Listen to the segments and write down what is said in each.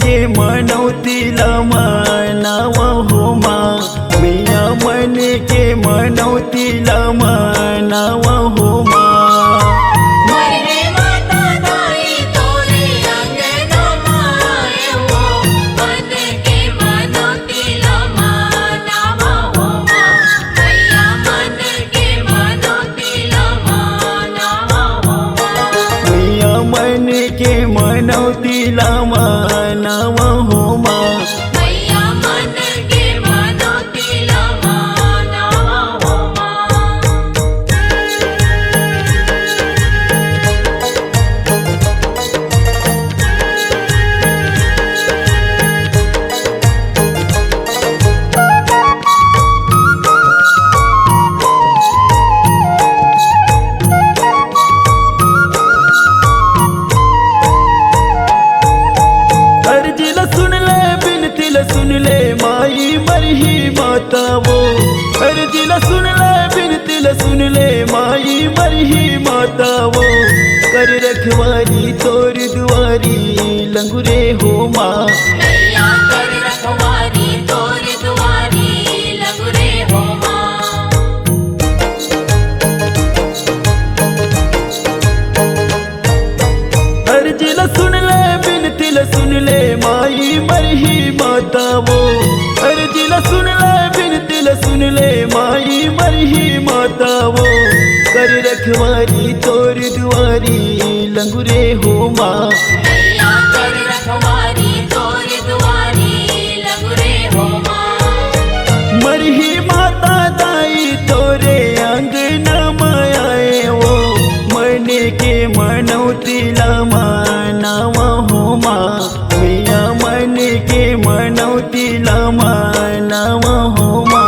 के मनौतीला मनावा हो माँ मैया मन के मनौतीला मनावा हो माँ। मरे माता दाई तोरे अंगना माए हो मन के मनौतीला मनावा हो माँ मैया मन के मनौतीला मनावा हो माँ। मैया मन के मनौतीला मनावा हो माँ। मैया मन के मनौतीला मनावा हो माँ। अर्जिला सुन ले बिनतिला सुन ले माई मरही माता वो। अर्जिला सुन ले बिनतिला सुन ले माई मरही माता वो। कर रखवारी तोर दुआरी लंगुरे हो माँ। मैया कर रखवारी तोर दुआरी लंगुरे हो माँ। अर्जिला सुन ले बिनतिला सुन ले माई मरही माता वो। अर्जिला सुन ले बिनतिला सुन ले माई मरही माता वो। कर रखवारी तोर दुआरी लंगुरे हो माँ। मैया कर रखवारी तोर दुआरी लंगुरे हो माँ। मरही माता दाई तोरे अंगना माए वो। मन के मनौतीला मनावा हो माँ मैया मन के मनौतीला मनावा हो माँ।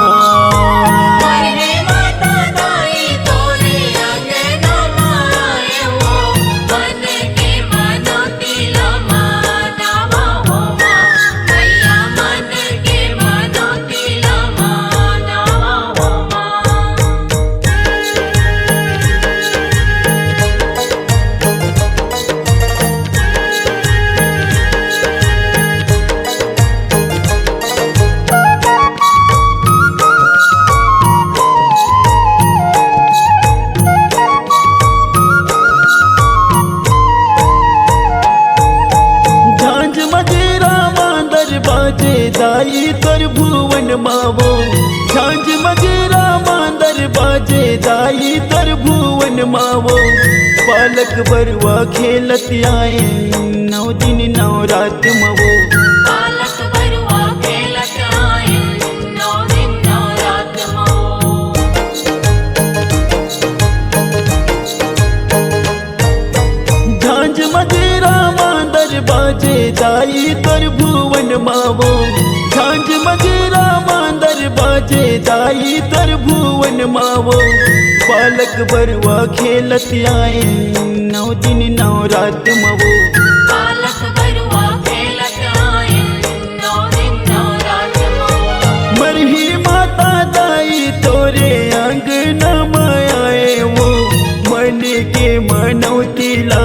मरे माता दाई तोरे अंगना माए हो मन के मनौतीला मनावा हो माँ मैया मन के मनौतीला मनावा हो माँ। झांझ मजीरा मांदर बाजे दाई तोर भुवन मावो। झांझ मजीरा मांदर बाजे दाई तोर भुवन मावो। बालक बरुआ खेलत आए नौ दिन नौ रात मवो। बालक बरुआ खेलत आयन नौ दिन नौ रात मो। झांझ मजीरा मांदर बाजे दाई तोर भुवन मावो। झांझ मजीरा मांदर बाजे दाई तोर भुवन मावो। बालक बरुआ खेलत आए नौ दिन नौ रात मवो। बालक बरुआ खेलत आयन नौ दिन नौ रात मो। मरही माता दाई तोरे अंगना माए वो। मन के मनौतीला